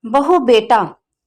बहू बेटा,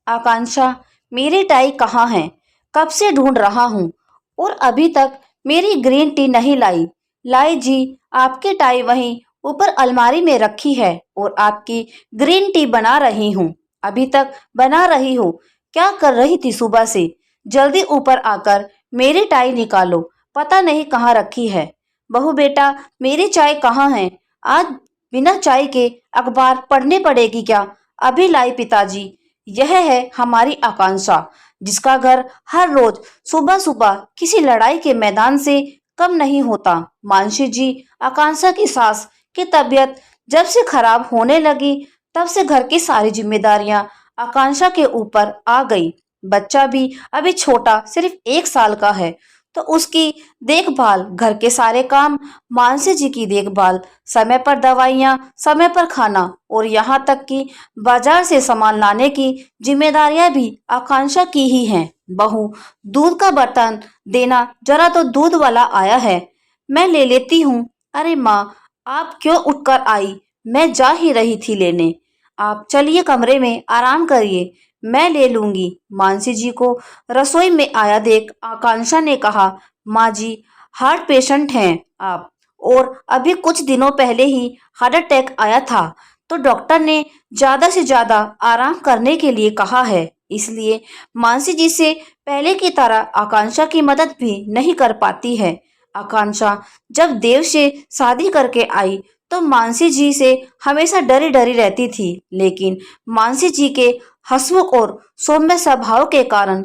आकांक्षा, मेरी टाई कहाँ है? कब से ढूंढ रहा हूँ और अभी तक मेरी ग्रीन टी नहीं लाई। लाई जी, आपकी टाई वहीं ऊपर अलमारी में रखी है और आपकी ग्रीन टी बना रही हूँ। अभी तक बना रही हो? क्या कर रही थी सुबह से? जल्दी ऊपर आकर मेरी टाई निकालो, पता नहीं कहाँ रखी है। बहू बेटा, मेरी चाय कहाँ है? आज बिना चाय के अखबार पढ़ने पड़ेगी क्या? अभी लाई पिताजी। यह है हमारी आकांक्षा, जिसका घर हर रोज सुबह सुबह किसी लड़ाई के मैदान से कम नहीं होता। मानसी जी, आकांक्षा की सास की तबीयत जब से खराब होने लगी, तब से घर की सारी जिम्मेदारियां आकांक्षा के ऊपर आ गई। बच्चा भी अभी छोटा, सिर्फ 1 साल का है, तो उसकी देखभाल, घर के सारे काम, मानसी जी की देखभाल, समय पर दवाइयाँ, समय पर खाना और यहाँ तक कि बाजार से सामान लाने की जिम्मेदारियां भी आकांक्षा की ही हैं। बहू, दूध का बर्तन देना, जरा तो दूध वाला आया है, मैं ले लेती हूँ। अरे माँ, आप क्यों उठकर आई? मैं जा ही रही थी लेने। आप चलिए कमरे में आराम करिए, मैं ले लूंगी। मानसी जी को रसोई में आया देख आकांक्षा ने कहा, माँ जी, हार्ट पेशेंट हैं आप, और अभी कुछ दिनों पहले ही हार्ट अटैक आया था, तो डॉक्टर ने ज्यादा से ज्यादा आराम करने के लिए कहा है। इसलिए मानसी जी से पहले की तरह आकांक्षा की मदद भी नहीं कर पाती है। आकांक्षा जब देव से शादी करके आई, तो मानसी जी से हमेशा डरी डरी रहती थी, लेकिन मानसी जी के हंसमुख और सौम्य स्वभाव के कारण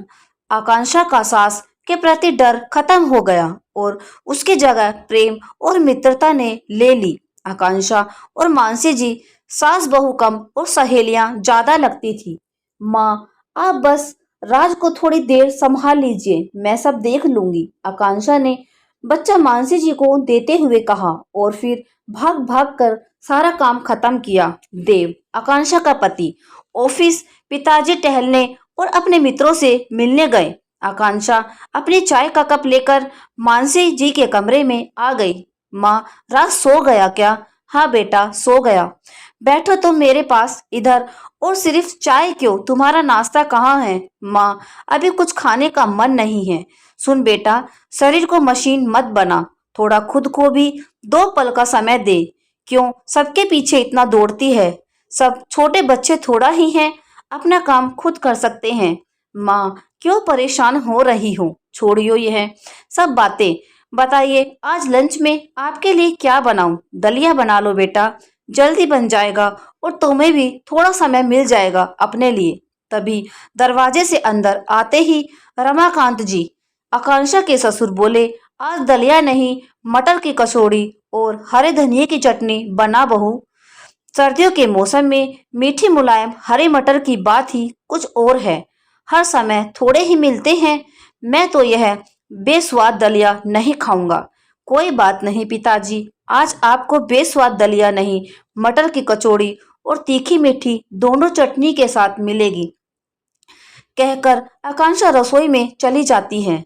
आकांक्षा का सास के प्रति डर खत्म हो गया और उसकी जगह प्रेम और मित्रता ने ले ली। आकांक्षा और मानसी जी सास बहू कम और सहेलियां ज्यादा लगती थी। माँ, आप बस राज को थोड़ी देर संभाल लीजिए, मैं सब देख लूंगी, आकांक्षा ने बच्चा मानसी जी को देते हुए कहा और फिर भाग भाग कर सारा काम खत्म किया। देव, आकांक्षा का पति, ऑफिस, पिताजी टहलने और अपने मित्रों से मिलने गए। आकांक्षा अपनी चाय का कप लेकर मानसी जी के कमरे में आ गई। माँ, राज सो गया क्या? हाँ बेटा, सो गया। बैठो तुम मेरे पास इधर। और सिर्फ चाय क्यों, तुम्हारा नाश्ता कहाँ है? माँ, अभी कुछ खाने का मन नहीं है। सुन बेटा, शरीर को मशीन मत बना, थोड़ा खुद को भी 2 पल का समय दे। क्यों सबके पीछे इतना दौड़ती है? सब छोटे बच्चे थोड़ा ही हैं, अपना काम खुद कर सकते हैं। माँ, क्यों परेशान हो रही हो? छोड़ियो यह सब बातें। बताइए, आज लंच में आपके लिए क्या बनाऊं? दलिया बना लो बेटा, जल्दी बन जाएगा और तुम्हें भी थोड़ा समय मिल जाएगा अपने लिए। तभी दरवाजे से अंदर आते ही रमाकांत जी, आकांक्षा के ससुर, बोले, आज दलिया नहीं, मटर की कचौड़ी और हरे धनिए की चटनी बना बहू। सर्दियों के मौसम में मीठी मुलायम हरे मटर की बात ही कुछ और है। हर समय थोड़े ही मिलते हैं। मैं तो यह बेस्वाद दलिया नहीं खाऊंगा। कोई बात नहीं पिताजी, आज आपको बेस्वाद दलिया नहीं, मटर की कचौड़ी और तीखी मीठी दोनों चटनी के साथ मिलेगी, कहकर आकांक्षा रसोई में चली जाती है।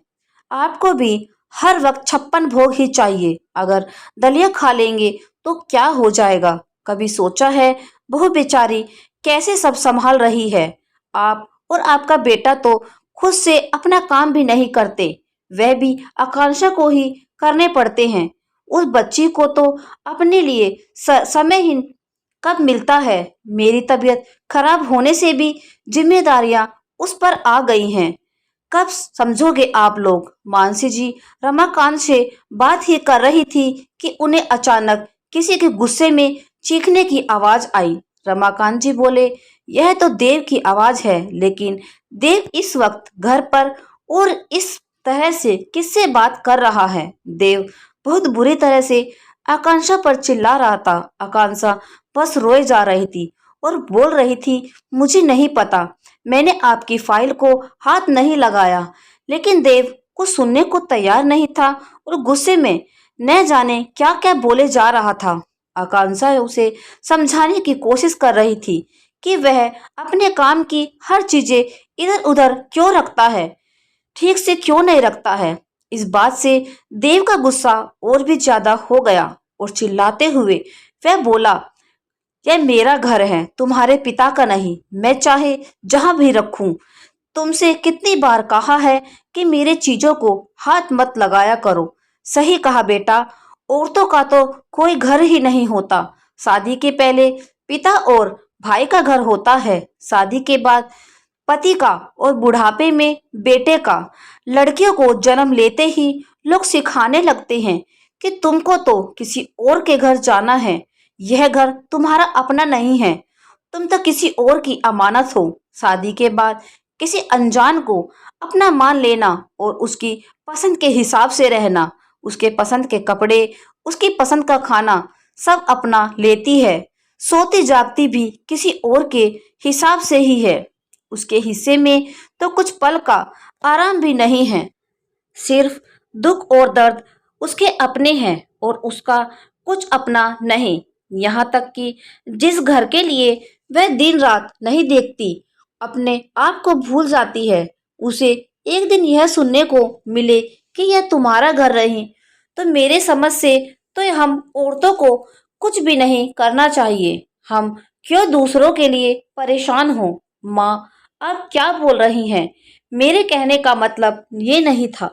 आपको भी हर वक्त 56 भोग ही चाहिए। अगर दलिया खा लेंगे तो क्या हो जाएगा? कभी सोचा है बहू बेचारी कैसे सब संभाल रही है? आप और आपका बेटा तो खुद से अपना काम भी नहीं करते, वह भी आकांक्षा को ही करने पड़ते हैं। उस बच्ची को तो अपने लिए समय ही कब मिलता है? मेरी तबीयत खराब होने से भी जिम्मेदारियां उस पर आ गई हैं। कब समझोगे आप लोग? मानसी जी रमाकांत से बात ही कर रही थी कि उन्हें अचानक किसी के गुस्से में चीखने की आवाज आई। रमाकांत जी बोले, यह तो देव की आवाज है, लेकिन देव इस वक्त घर पर और इस तरह से किससे बात कर रहा है? देव बहुत बुरी तरह से आकांक्षा पर चिल्ला रहा था। आकांक्षा बस रोए जा रही थी और बोल रही थी, मुझे नहीं पता, मैंने आपकी फाइल को हाथ नहीं लगाया। लेकिन देव कुछ सुनने को तैयार नहीं था और गुस्से में न जाने क्या क्या बोले जा रहा था। आकांक्षा उसे समझाने की कोशिश कर रही थी कि वह अपने काम की हर चीजें इधर उधर क्यों रखता है, ठीक से क्यों नहीं रखता है। इस बात से देव का गुस्सा और भी ज्यादा हो गया और चिल्लाते हुए वह बोला, यह मेरा घर है, तुम्हारे पिता का नहीं। मैं चाहे जहां भी रखूं। तुमसे कितनी बार कहा है कि मेरे चीजों को हाथ मत लगाया करो। सही कहा बेटा, औरतों का तो कोई घर ही नहीं होता। शादी के पहले पिता और भाई का घर होता है, शादी के बाद पति का और बुढ़ापे में बेटे का। लड़कियों को जन्म लेते ही लोग सिखाने लगते हैं कि तुमको तो किसी और के घर जाना है। यह घर तुम्हारा अपना नहीं है, तुम तो किसी और की अमानत हो। शादी के बाद किसी अनजान को अपना मान लेना और उसकी पसंद के हिसाब से रहना, उसके पसंद के कपड़े, उसकी पसंद का खाना सब अपना लेती है। सोती जागती भी किसी और के हिसाब से ही है। उसके हिस्से में तो कुछ पल का आराम भी नहीं है। सिर्फ दुख और दर्द उसके अपने हैं और उसका कुछ अपना नहीं। यहाँ तक कि जिस घर के लिए वह दिन रात नहीं देखती, अपने आप को भूल जाती है, उसे एक दिन यह सुनने को मिले कि यह तुम्हारा घर नहीं, तो मेरे समझ से तो हम औरतों को कुछ भी नहीं करना चाहिए। हम क्यों दूसरों के लिए परेशान हो। माँ, आप क्या बोल रही हैं? मेरे कहने का मतलब ये नहीं था।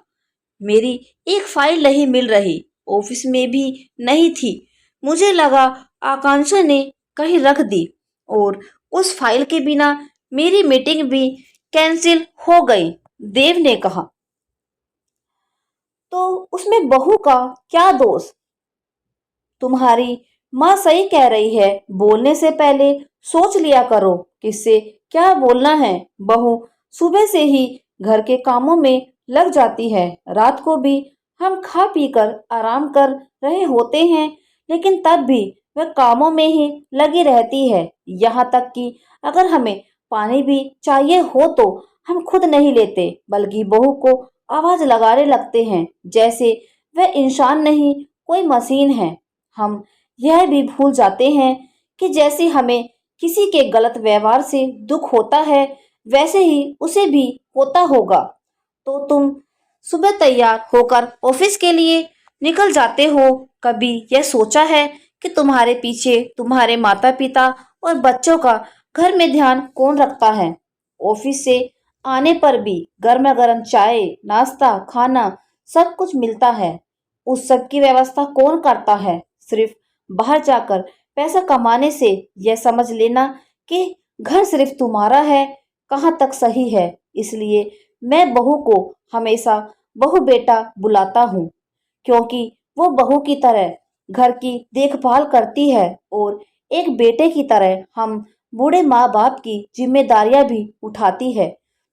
मेरी एक फाइल नहीं मिल रही, ऑफिस में भी नहीं थी। मुझे लगा आकांक्षा ने कहीं रख दी और उस फाइल के बिना मेरी मीटिंग भी कैंसिल हो गई। देव ने कहा। तो उसमें बहू का क्या दोष? तुम्हारी माँ सही कह रही है, बोलने से पहले सोच लिया करो किससे क्या बोलना है। बहू सुबह से ही घर के कामों में लग जाती है, रात को भी हम खा पी कर आराम कर रहे होते हैं, लेकिन तब भी वह कामों में ही लगी रहती है। यहाँ तक कि अगर हमें पानी भी चाहिए हो तो हम खुद नहीं लेते, बल्कि बहू को आवाज लगाने लगते हैं, जैसे वह इंसान नहीं कोई मशीन है। हम यह भी भूल जाते हैं कि जैसे हमें किसी के गलत व्यवहार से दुख होता है, वैसे ही उसे भी होता होगा। तो तुम सुबह तैयार होकर ऑफिस के लिए निकल जाते हो, कभी यह सोचा है कि तुम्हारे पीछे तुम्हारे माता पिता और बच्चों का घर में ध्यान कौन रखता है? ऑफिस से आने पर भी गर्मा गर्म चाय, नाश्ता, खाना सब कुछ मिलता है। उस सब की व्यवस्था कौन करता है? सिर्फ बाहर जाकर पैसा कमाने से यह समझ लेना कि घर सिर्फ तुम्हारा है, कहाँ तक सही है। इसलिए मैं बहू को हमेशा बहू बेटा बुलाता हूँ, क्योंकि वो बहू की तरह घर की देखभाल करती है और एक बेटे की तरह हम बूढ़े माँ बाप की जिम्मेदारियां भी उठाती है।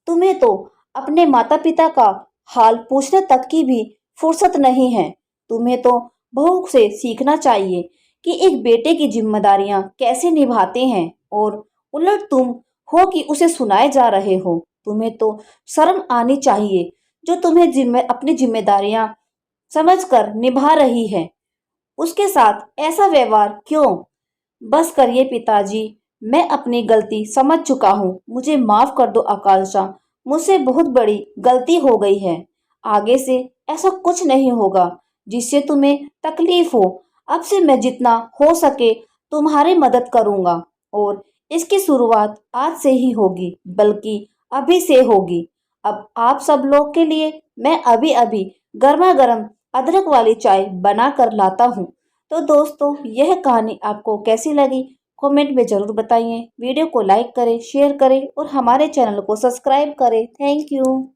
तुम्हें तो अपने माता पिता का हाल पूछने तक की भी फुर्सत नहीं है। तुम्हें तो बहू से सीखना चाहिए कि एक बेटे की जिम्मेदारियां कैसे निभाते हैं, और उलट तुम हो कि उसे सुनाए जा रहे हो। तुम्हें तो शर्म आनी चाहिए जो तुम्हें अपनी जिम्मेदारियां समझकर निभा रही है। उसके साथ ऐसा व्यवहार क्यों? बस करिए पिताजी, मैं अपनी गलती समझ चुका हूँ, मुझे माफ कर दो आकांक्षा। मुझसे बहुत बड़ी गलती हो गई है। आगे से ऐसा कुछ नहीं होगा जिससे तुम्हें तकलीफ हो। अब से मैं जितना हो सके तुम्हारी मदद करूंगा, और इसकी शुरुआत आज से ही होगी, बल्कि अभी से होगी। अब आप सब लोग के लिए मैं अभी अभी गर्मा गर्म अदरक वाली चाय बना कर लाता हूँ। तो दोस्तों, यह कहानी आपको कैसी लगी कमेंट में जरूर बताइए। वीडियो को लाइक करें, शेयर करें और हमारे चैनल को सब्सक्राइब करें। Thank you.